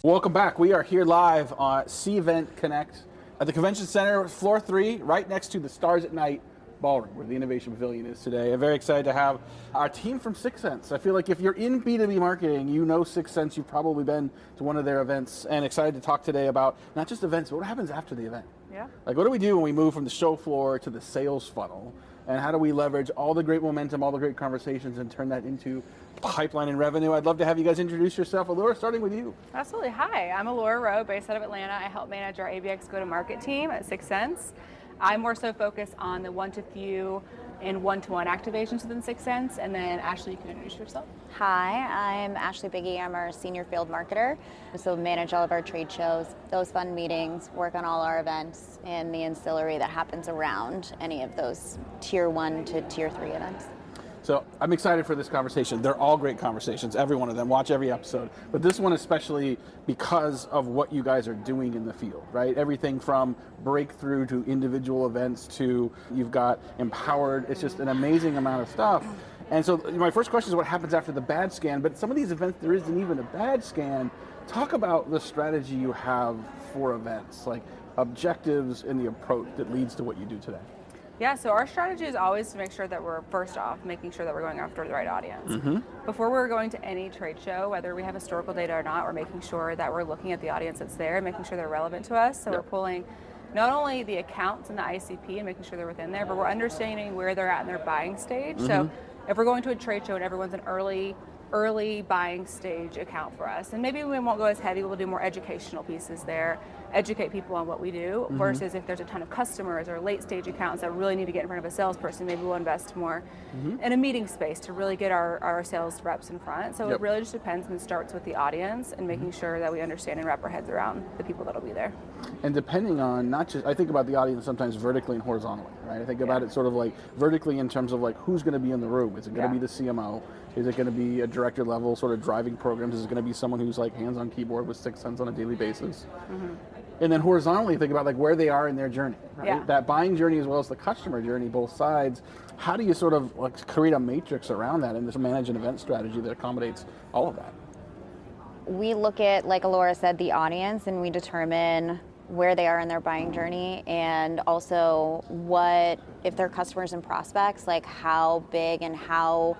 Welcome back. We are here live on Cvent Connect at the Convention Center, floor 3, right next to the Stars at Night ballroom, where the Innovation Pavilion is today. I'm very excited to have our team from 6sense. I feel like if you're in B2B marketing, you know 6sense. You've probably been to one of their events, and excited to talk today about not just events, but what happens after the event. Yeah. Like, what do we do when we move from the show floor to the sales funnel? And how do we leverage all the great momentum, all the great conversations, and turn that into pipeline and revenue? I'd love to have you guys introduce yourself. Allura, starting with you. Absolutely. Hi, I'm Allura Rowe, based out of Atlanta. I help manage our ABX go-to-market team at 6sense. I more so focus on the one-to-few and one-to-one activations within 6sense. And then Ashley, you can introduce yourself. Hi, I'm Ashley Biggie. I'm our senior field marketer. So manage all of our trade shows, those fun meetings, work on all our events, and the ancillary that happens around any of those tier 1 to tier 3 events. So I'm excited for this conversation. They're all great conversations, every one of them. Watch every episode. But this one especially because of what you guys are doing in the field, right? Everything from breakthrough to individual events to you've got empowered. It's just an amazing amount of stuff. And so my first question is what happens after the bad scan, but some of these events, there isn't even a bad scan. Talk about the strategy you have for events, like objectives and the approach that leads to what you do today. Yeah, so our strategy is always to make sure that we're, first off, making sure that we're going after the right audience. Before we're going to any trade show, whether we have historical data or not, we're making sure that we're looking at the audience that's there and making sure they're relevant to us. So we're pulling not only the accounts and the ICP and making sure they're within there, but we're understanding where they're at in their buying stage. So if we're going to a trade show and everyone's an early buying stage account for us, and maybe we won't go as heavy, we'll do more educational pieces there, educate people on what we do, versus if there's a ton of customers or late stage accounts that really need to get in front of a salesperson, maybe we'll invest more in a meeting space to really get our sales reps in front. So it really just depends, and starts with the audience and making sure that we understand and wrap our heads around the people that'll be there. And depending on not just, I think about the audience sometimes vertically and horizontally, right? I think about it sort of like vertically in terms of like who's going to be in the room. Is it going to be the CMO? Is it going to be a director level sort of driving programs? Is it going to be someone who's like hands on keyboard with 6sense on a daily basis? And then horizontally, think about like where they are in their journey, right? Yeah. That buying journey as well as the customer journey, both sides. How do you sort of like create a matrix around that and just manage an event strategy that accommodates all of that? We look at, like Allura said, the audience, and we determine where they are in their buying journey, and also what, if they're customers and prospects, like how big and how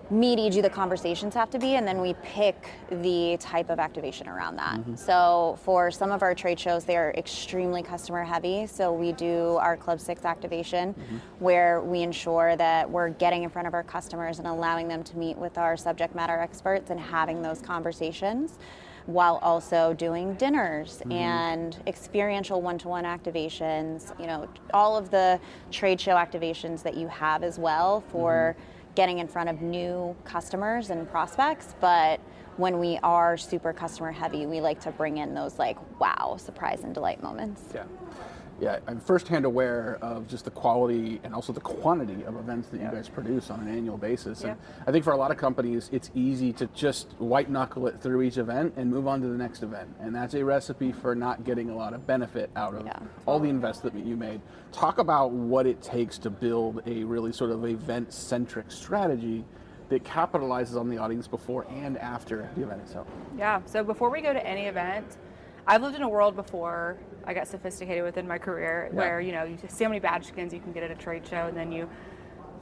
meaty do the conversations have to be, and then we pick the type of activation around that. So for some of our trade shows, they are extremely customer heavy, so we do our Club 6 activation where we ensure that we're getting in front of our customers and allowing them to meet with our subject matter experts and having those conversations, while also doing dinners and experiential one-to-one activations, you know, all of the trade show activations that you have as well for getting in front of new customers and prospects. But when we are super customer heavy, we like to bring in those like wow, surprise and delight moments. Yeah, I'm firsthand aware of just the quality and also the quantity of events that you guys produce on an annual basis. And I think for a lot of companies, it's easy to just white knuckle it through each event and move on to the next event. And that's a recipe for not getting a lot of benefit out of all the investment that you made. Talk about what it takes to build a really sort of event-centric strategy that capitalizes on the audience before and after the event itself. Yeah, so before we go to any event, I've lived in a world before I got sophisticated within my career where, you know, you see how many badge skins you can get at a trade show, and then you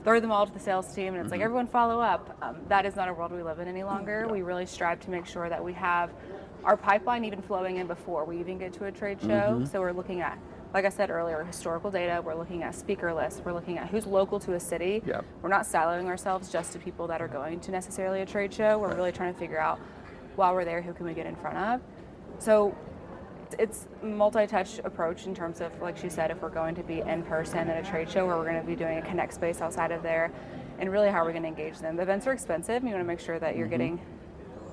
throw them all to the sales team and it's like, everyone follow up. That is not a world we live in any longer. We really strive to make sure that we have our pipeline even flowing in before we even get to a trade show. So we're looking at, like I said earlier, historical data. We're looking at speaker lists. We're looking at who's local to a city. We're not siloing ourselves just to people that are going to necessarily a trade show. We're really trying to figure out, while we're there, who can we get in front of. So it's a multi-touch approach in terms of, like she said, if we're going to be in person at a trade show, where we're going to be doing a connect space outside of there, and really how are we going to engage them. The events are expensive. You want to make sure that you're getting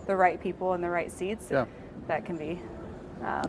the right people in the right seats. That can be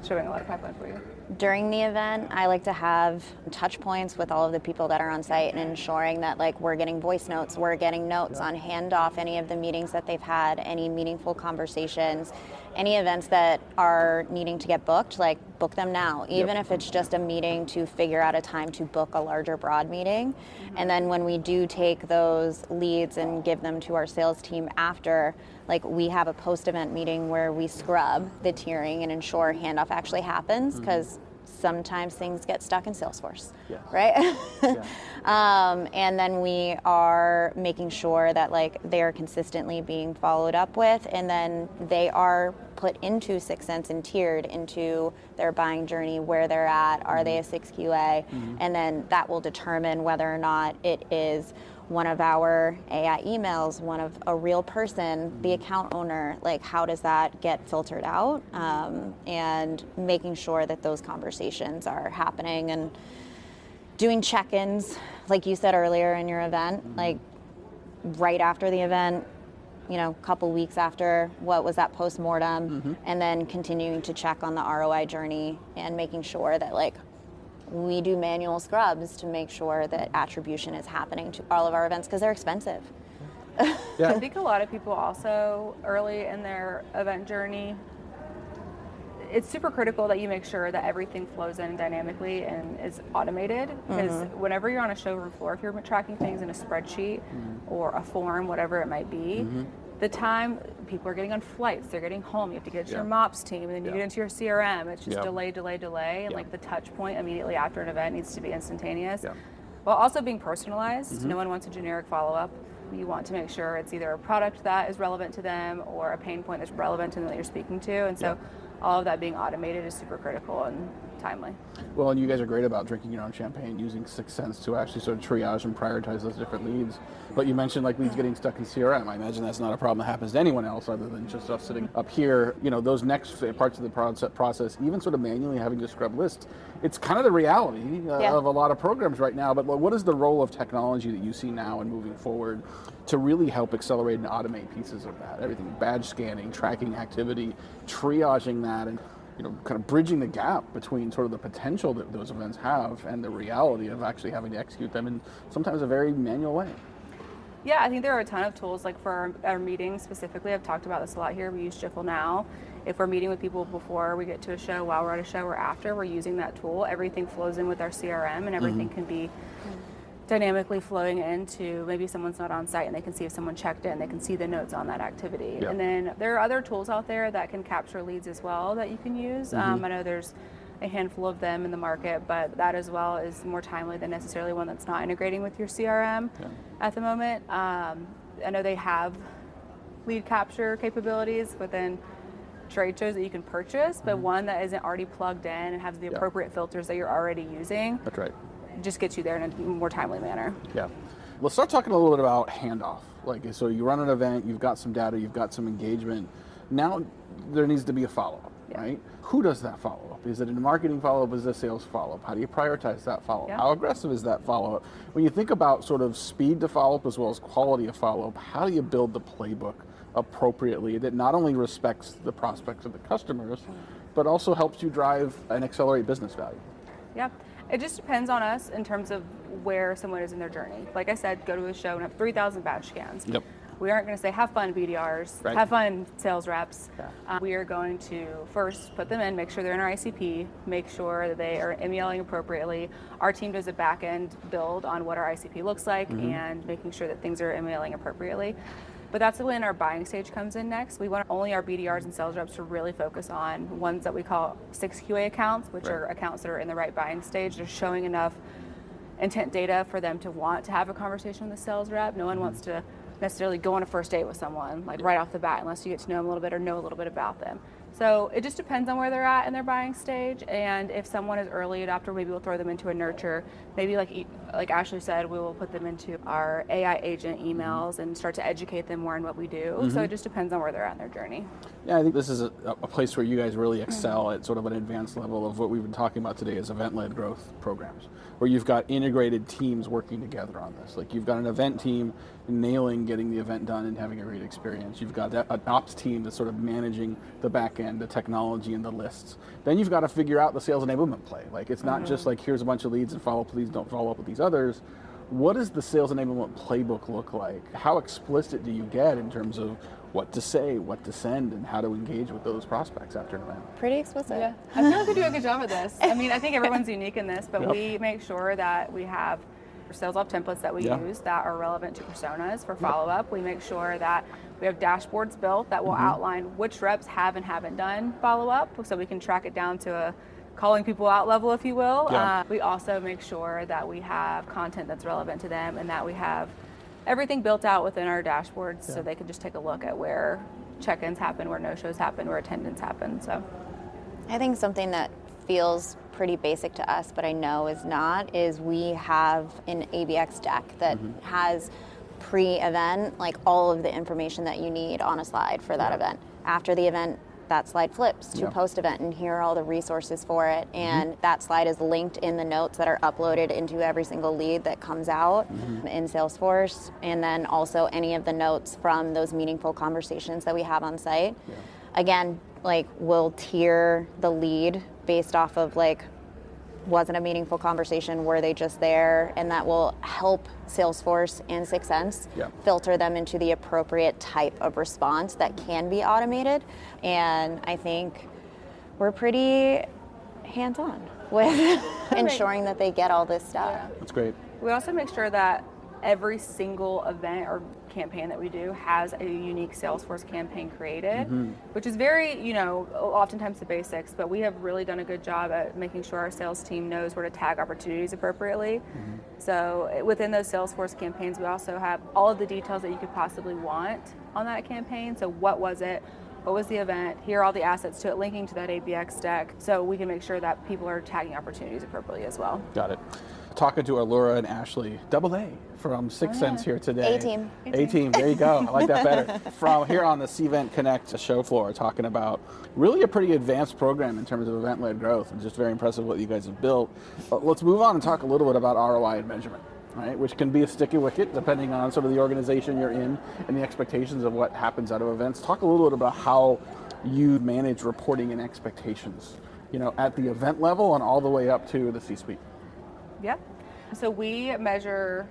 showing a lot of pipeline for you. During the event, I like to have touch points with all of the people that are on site and ensuring that like we're getting voice notes, we're getting notes on handoff, any of the meetings that they've had, any meaningful conversations, any events that are needing to get booked, like book them now, even if it's just a meeting to figure out a time to book a larger broad meeting. And then when we do take those leads and give them to our sales team after, like we have a post-event meeting where we scrub the tiering and ensure handoff actually happens, because sometimes things get stuck in Salesforce, Yes. right? Yeah. And then we are making sure that like they're consistently being followed up with, and then they are put into 6sense and tiered into their buying journey, where they're at. Are they a 6QA? And then that will determine whether or not it is one of our AI emails, one of a real person, the account owner. Like, how does that get filtered out? And making sure that those conversations are happening, and doing check-ins, like you said earlier in your event, like right after the event, you know, a couple weeks after, what was that post-mortem, and then continuing to check on the ROI journey and making sure that like we do manual scrubs to make sure that attribution is happening to all of our events, because they're expensive. Yeah. I think a lot of people also early in their event journey, it's super critical that you make sure that everything flows in dynamically and is automated, because whenever you're on a showroom floor, if you're tracking things in a spreadsheet or a form, whatever it might be, the time people are getting on flights, they're getting home, you have to get to your MOPS team, and then you get into your CRM, it's just delay, and like the touch point immediately after an event needs to be instantaneous, while also being personalized. No one wants a generic follow-up. You want to make sure it's either a product that is relevant to them or a pain point that's relevant to them that you're speaking to, and so all of that being automated is super critical and timely. Well, and you guys are great about drinking your own champagne, using 6sense to actually sort of triage and prioritize those different leads. But you mentioned like leads getting stuck in CRM. I imagine that's not a problem that happens to anyone else other than just us sitting up here. You know, those next parts of the process, even sort of manually having to scrub lists, it's kind of the reality of a lot of programs right now. But what is the role of technology that you see now and moving forward to really help accelerate and automate pieces of that? Everything, badge scanning, tracking activity, triaging that, and kind of bridging the gap between sort of the potential that those events have and the reality of actually having to execute them in sometimes a very manual way. Yeah, I think there are a ton of tools, like for our meetings specifically. I've talked about this a lot here. We use Jiffle Now. If we're meeting with people before we get to a show, while we're at a show, or after, we're using that tool. Everything flows in with our CRM, and everything can be dynamically flowing into, maybe someone's not on site and they can see if someone checked in, they can see the notes on that activity. And then there are other tools out there that can capture leads as well that you can use. I know there's a handful of them in the market, but that as well is more timely than necessarily one that's not integrating with your CRM at the moment. I know they have lead capture capabilities within trade shows that you can purchase, but one that isn't already plugged in and has the appropriate filters that you're already using. That's right. Just gets you there in a more timely manner. Yeah. Let's start talking a little bit about handoff. Like, so you run an event, you've got some data, you've got some engagement. Now there needs to be a follow-up, right? Who does that follow-up? Is it a marketing follow-up? Is it a sales follow-up? How do you prioritize that follow-up? How aggressive is that follow-up? When you think about sort of speed to follow-up as well as quality of follow-up, how do you build the playbook appropriately that not only respects the prospects of the customers, but also helps you drive and accelerate business value? Yeah. It just depends on us in terms of where someone is in their journey. Like I said, go to a show and have 3,000 badge scans. Yep. We aren't going to say, have fun BDRs, have fun sales reps. We are going to first put them in, make sure they're in our ICP, make sure that they are emailing appropriately. Our team does a back-end build on what our ICP looks like and making sure that things are emailing appropriately. But that's when our buying stage comes in next. We want only our BDRs and sales reps to really focus on ones that we call 6QA accounts, which are accounts that are in the right buying stage. They're showing enough intent data for them to want to have a conversation with the sales rep. No one wants to necessarily go on a first date with someone like right off the bat unless you get to know them a little bit or know a little bit about them. So it just depends on where they're at in their buying stage, and if someone is early adopter, maybe we'll throw them into a nurture. Maybe like Ashley said, we will put them into our AI agent emails and start to educate them more on what we do. So it just depends on where they're at in their journey. Yeah, I think this is a place where you guys really excel at sort of an advanced level of what we've been talking about today as event-led growth programs, where you've got integrated teams working together on this. Like, you've got an event team nailing getting the event done and having a great experience. You've got an ops team that's sort of managing the back end, the technology and the lists. Then you've got to figure out the sales enablement play. Like, it's not just like, here's a bunch of leads and follow, please don't follow up with these others. What does the sales enablement playbook look like? How explicit do you get in terms of what to say, what to send, and how to engage with those prospects after an event? Pretty explicit. Yeah, I feel like we do a good job of this. I mean, I think everyone's unique in this, but we make sure that we have sales off templates that we Yeah. use that are relevant to personas for follow-up. We make sure that we have dashboards built that will outline which reps have and haven't done follow-up, so we can track it down to a calling people out level, if you will. Yeah. We also make sure that we have content that's relevant to them and that we have everything built out within our dashboards so they can just take a look at where check-ins happen, where no-shows happen, where attendance happens. So I think something that feels pretty basic to us, but I know is not, is we have an ABX deck that has pre-event, like all of the information that you need on a slide for that event. After the event, that slide flips to post-event, and here are all the resources for it. And that slide is linked in the notes that are uploaded into every single lead that comes out in Salesforce. And then also any of the notes from those meaningful conversations that we have on site. Again, like we'll tier the lead based off of like, was it a meaningful conversation? Were they just there? And that will help Salesforce and 6sense filter them into the appropriate type of response that can be automated. And I think we're pretty hands-on with ensuring that they get all this stuff. That's great. we also make sure that every single event or campaign that we do has a unique Salesforce campaign created, which is very, oftentimes the basics, but we have really done a good job at making sure our sales team knows where to tag opportunities appropriately. So within those Salesforce campaigns, we also have all of the details that you could possibly want on that campaign. So what was it? What was the event? Here are all the assets to it, linking to that ABX deck, so we can make sure that people are tagging opportunities appropriately as well. Got it. Talking to Allura and Ashley, double A from 6sense here today. A-team. A-team, there you go. I like that better. From here on the Cvent Connect show floor, talking about really a pretty advanced program in terms of event-led growth, and just very impressive what you guys have built. But let's move on and talk a little bit about ROI and measurement, right? Which can be a sticky wicket depending on sort of the organization you're in and the expectations of what happens out of events. Talk a little bit about how you manage reporting and expectations, at the event level and all the way up to the C-suite. Yeah. So we measure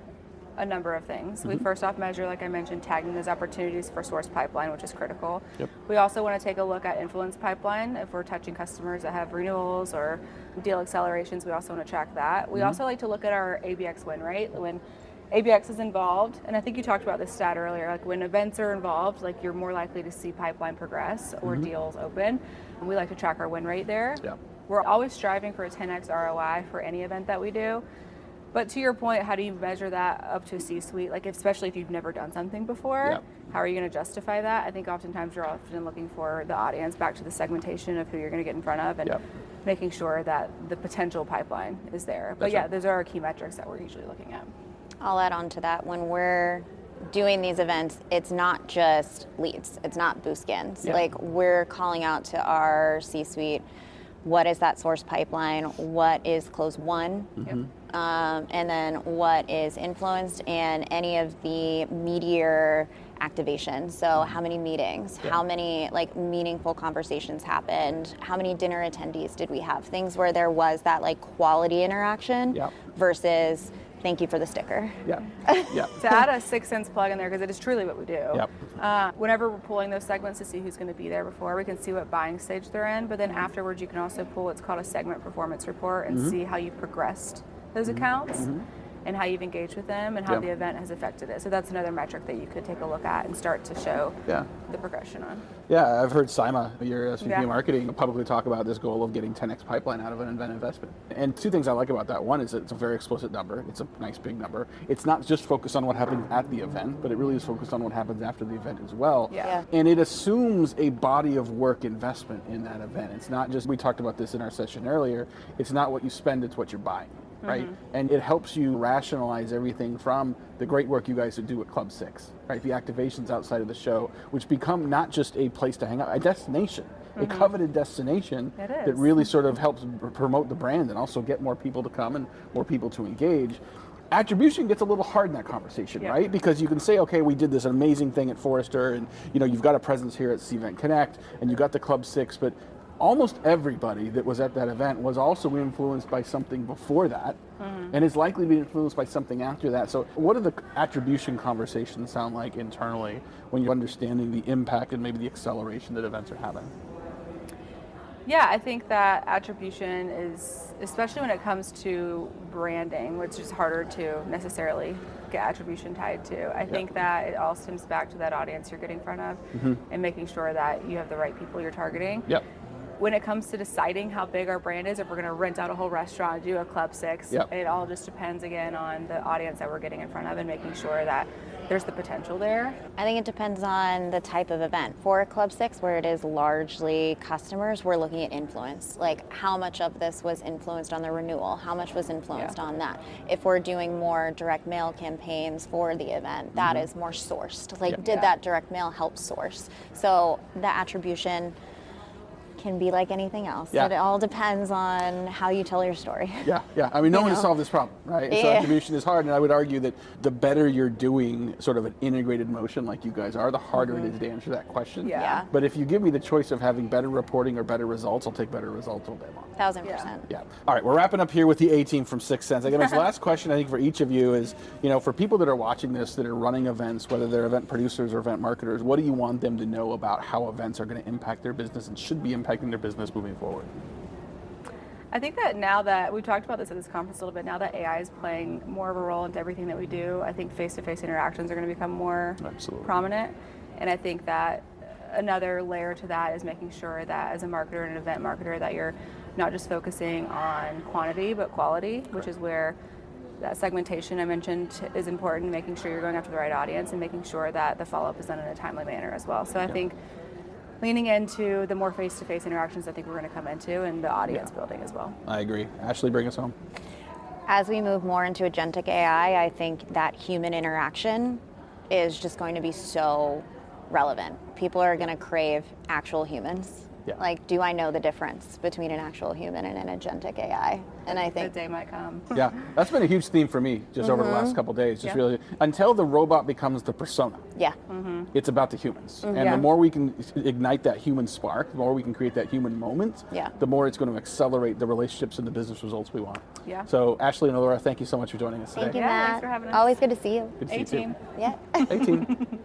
a number of things. We first off measure, like I mentioned, tagging those opportunities for source pipeline, which is critical. Yep. We also want to take a look at influence pipeline. If we're touching customers that have renewals or deal accelerations, we also want to track that. We also like to look at our ABX win rate. When ABX is involved, and I think you talked about this stat earlier, like when events are involved, like you're more likely to see pipeline progress or deals open. And we like to track our win rate there. Yeah. We're always striving for a 10x ROI for any event that we do. But to your point, how do you measure that up to a C-suite? Like, especially if you've never done something before, Yep. how are you going to justify that? I think oftentimes you're often looking for the audience, back to the segmentation of who you're going to get in front of, and Yep. making sure that the potential pipeline is there. But That's yeah, right. those are our key metrics that we're usually looking at. I'll add on to that. When we're doing these events, it's not just leads. It's not boost skins. Yeah. Like, we're calling out to our C-suite, what is that source pipeline? What is close one? And then what is influenced, and any of the meteor activations. So how many meetings, how many meaningful conversations happened, how many dinner attendees did we have? Things where there was that quality interaction Yep. versus thank you for the sticker. Yeah. Yeah. To add a 6sense plug in there, because it is truly what we do. Yep. Whenever we're pulling those segments to see who's going to be there before, we can see what buying stage they're in. But then afterwards, you can also pull what's called a segment performance report and see how you've progressed those accounts and how you've engaged with them and how Yeah. the event has affected it. So that's another metric that you could take a look at and start to show Yeah. the progression on. Yeah, I've heard Sima, your SVP Yeah. of marketing, publicly talk about this goal of getting 10x pipeline out of an event investment. And two things I like about that. One is it's a very explicit number. It's a nice big number. It's not just focused on what happens at the event, but it really is focused on what happens after the event as well. Yeah. And it assumes a body of work investment in that event. It's not just, we talked about this in our session earlier, it's not what you spend, it's what you're buying. Right? And it helps you rationalize everything from the great work you guys do at Club 6, right? The activations outside of the show, which become not just a place to hang out, a destination, a coveted destination It that is. really sort of helps promote the brand and also get more people to come and more people to engage. Attribution gets a little hard in that conversation, Yeah. right? Because you can say, okay, we did this amazing thing at Forrester, and you've got a presence here at Cvent Connect, and you got the Club 6, but almost everybody that was at that event was also influenced by something before that, and is likely to be influenced by something after that. So what do the attribution conversations sound like internally when you're understanding the impact and maybe the acceleration that events are having? Yeah, I think that attribution is, especially when it comes to branding, which is harder to necessarily get attribution tied to. I think that it all stems back to that audience you're getting in front of and making sure that you have the right people you're targeting. Yep. When it comes to deciding how big our brand is, if we're going to rent out a whole restaurant, do a Club 6, it all just depends again on the audience that we're getting in front of and making sure that there's the potential there. I think it depends on the type of event. For a Club 6, where it is largely customers, we're looking at influence. Like, how much of this was influenced on the renewal? How much was influenced on that? If we're doing more direct mail campaigns for the event, that is more sourced. Like, did that direct mail help source? So the attribution can be like anything else. Yeah. It all depends on how you tell your story. Yeah. I mean, no one has solved this problem, right? So attribution is hard, and I would argue that the better you're doing sort of an integrated motion like you guys are, the harder it is to answer that question. Yeah. But if you give me the choice of having better reporting or better results, I'll take better results all day long. 1000%. Yeah. All right, we're wrapping up here with the A-Team from 6th Sense. I guess my last question, I think, for each of you is, for people that are watching this, that are running events, whether they're event producers or event marketers, what do you want them to know about how events are going to impact their business and should be impacting their business moving forward? I think that now that we've talked about this at this conference a little bit, now that AI is playing more of a role into everything that we do, I think face-to-face interactions are going to become more prominent. And I think that another layer to that is making sure that as a marketer and an event marketer that you're not just focusing on quantity but quality, which is where that segmentation I mentioned is important, making sure you're going after the right audience and making sure that the follow-up is done in a timely manner as well. So I think leaning into the more face-to-face interactions I think we're going to come into and the audience building as well. I agree. Ashley, bring us home. As we move more into agentic AI, I think that human interaction is just going to be so relevant. People are going to crave actual humans. Yeah. Like, do I know the difference between an actual human and an agentic AI? And I think the day might come. Yeah, that's been a huge theme for me just over the last couple of days. Just really, until the robot becomes the persona, it's about the humans. And the more we can ignite that human spark, the more we can create that human moment, the more it's going to accelerate the relationships and the business results we want. Yeah. So Ashley and Laura, thank you so much for joining us today. thank you, Yeah, Matt. thanks for having us. Always good to see you. Good to see you too. A-Team. Yeah. A-Team.